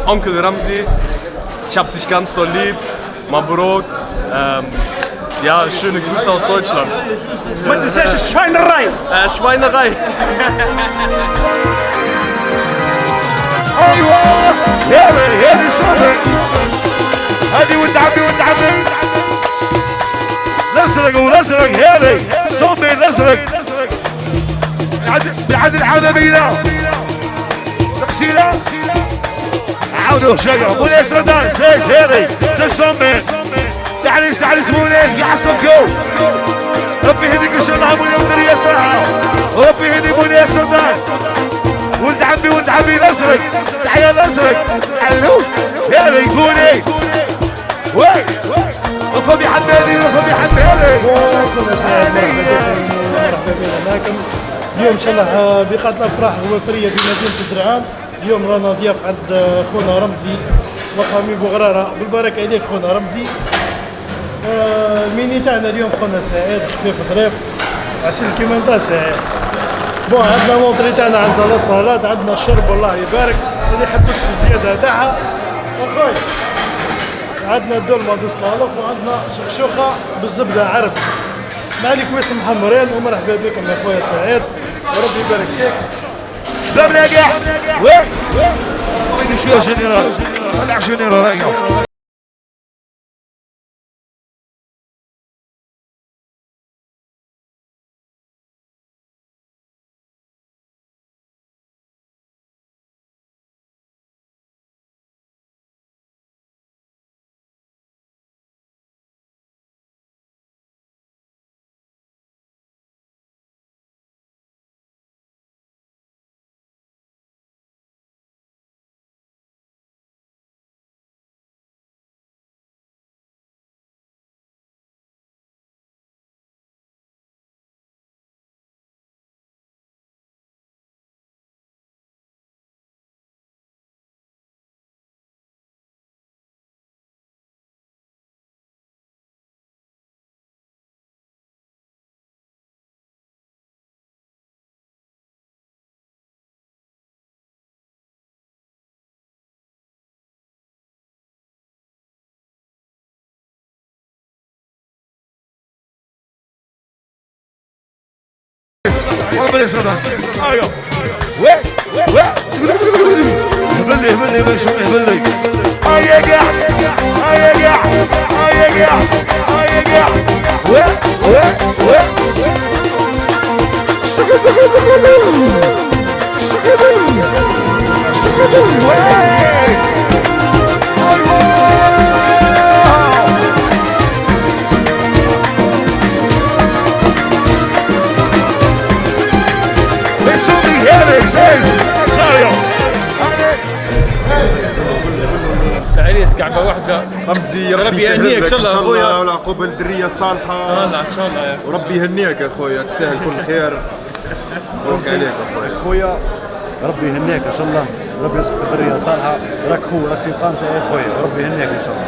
Onkel Ramzi, ich hab dich ganz doll lieb. Mabrok. Ja, schöne Grüße aus Deutschland. ما تنساش الشوينراي. Schweinerei. ايوه هذه صوبي هذه ولد عمي الازرق والازرق هذه صوبي الازرق بعد العالمية تغسيلة عاودوا شجرة بولي سودان سيس هذه تصمي تعالي زبونين يعصبكوا ربي يهديك ان شاء الله بولي ودرية صراحة ربي يهدي بولي سودان ولد عمي الازرق تحيا الازرق الو هذا يقولي وي وفمي حمادي اليوم ان شاء الله بقاعة الافراح الوفريه بمدينه الدرعام. اليوم رانا ضياف عند خونا رمزي مقامي بوغراره. بالبركه عليك خونا رمزي. الميني تاعنا اليوم خونا سعيد خفيف ظريف عسل كيما انت سعيد. بون عندنا مونطري تاعنا عندنا لاصالات عندنا الشرب الله يبارك اللي حبست الزياده تاعها اخوي. عندنا الدولمه دوسلالوف وعندنا شقشوقه بالزبده عرب. مالك واسم محمرين ومرحبا بكم يا خويا سعيد وربي يبارك فيك. لا بلاقع وين شويه جنرال طلع جنرال رايقه والله صدق ايوه وين هبلي هبلي يا قاع تعريس كعبة واحدة رمزي ربي يهنيك ان شاء الله اخويا والعقوبة الدرية الصالحة ان شاء الله وربي يهنيك يا اخويا تستاهل كل خير. مبروك عليك اخويا ربي يهنيك ان شاء الله وربي يرزقك الذرية صالحة. راك في خامسة يا اخويا وربي يهنيك ان شاء الله.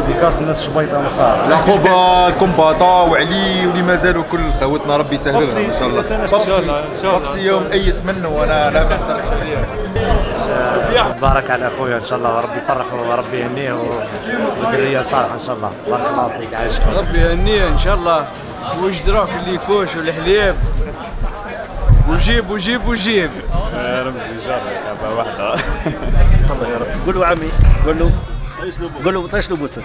ديكاس الناس شبيطة مختار العقوبة الكومباطا وعلي واللي مازالوا كل خوتنا ربي يسهل لهم ان شاء الله. بابسي يوم ايس منه وانا لا بارك على اخويا ان شاء الله وربي يفرحه وربي يهنيه والذرية صالحة ان شاء الله. بارك الله فيك عايشك. ربي يهنيه ان شاء الله ويجدروك اللي كوش والحليب وجيب رمزي جارك كعبة واحدة. الله يا رب. قولوا عمي قولوا طيشلوا بوسه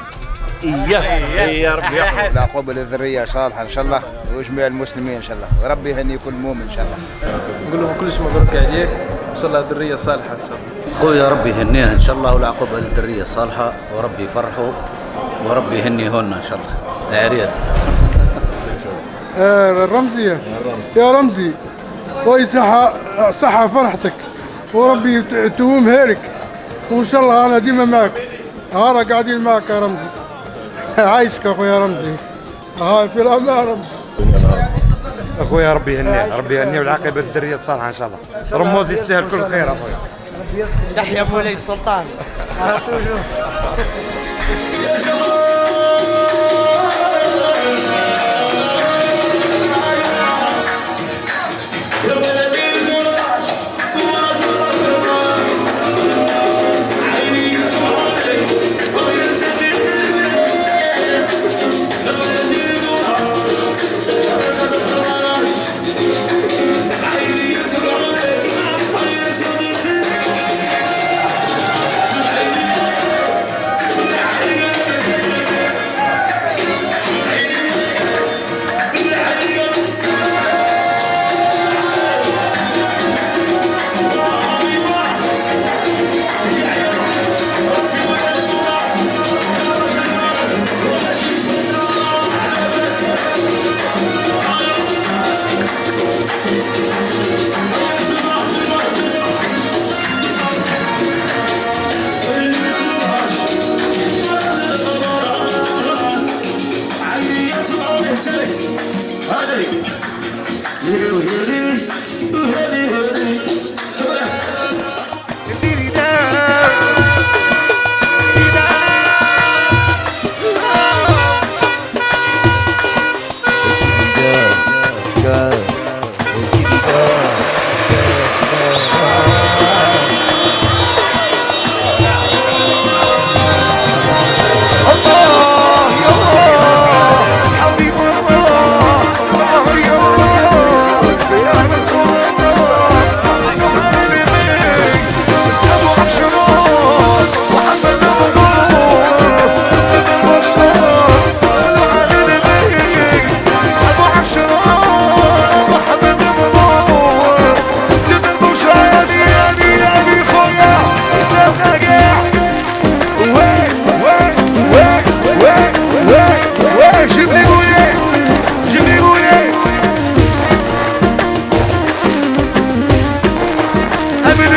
اياه يا رب يا العقوبة للذرية صالحة ان شاء الله وجميع المسلمين ان شاء الله وربي يهني كل مؤمن ان شاء الله. نقول لهم كلش مبروك عليك ان شاء الله ذرية صالحة ان شاء الله. خويا ربي يهنيه ان شاء الله والعقوبة للذرية الصالحة وربي يفرحه وربي يهنيهن ان شاء الله. العريس الرمزية يا رمزي صحة فرحتك وربي تومها لك وان شاء الله انا ديما معك. هارا قاعدين معك يا رمزي. عايشك اخويا رمزي. هاي في الامان رمزي. اخويا ربي يهنيه والعاقبة الذرية الصالحة ان شاء الله. رموز يستاهل كل خير اخويا. تحيا مولاي السلطان.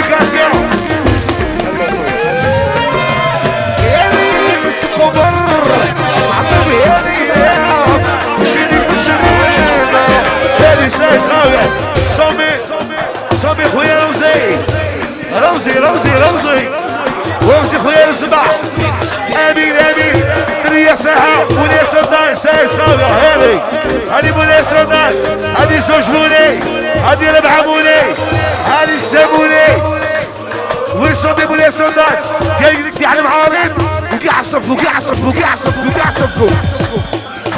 ديديكاسيون صامي خويا رمزي خويا الصباح امين درية ساعة بولي صدان سايس خاوية هذه بولي صدان هذه زوج بولي هذه ربعة بولي هذه السابولي وين صوتي بولي صدان قال على المعارض وكيعصفكو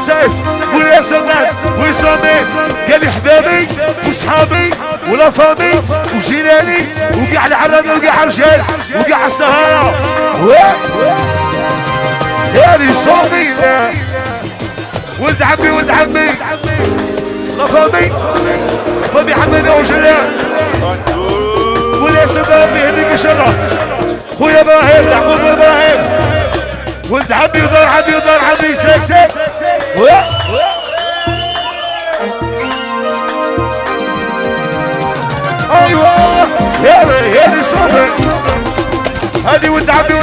سايس بولي صدان وين صامي قال لي حبابي وصحابي ولا فامي وجيلاني وقاع العراضي وقاع الرجال وقاع السهارة هذه صومي ولد عمي لا فامي عمنا وجلال ولا سيد ربي يهديك ان شاء الله خويا ابراهيم يعقوب ابراهيم ولد عمي ودار عمي ساك ايوه هذه صومي هذه ولد عمي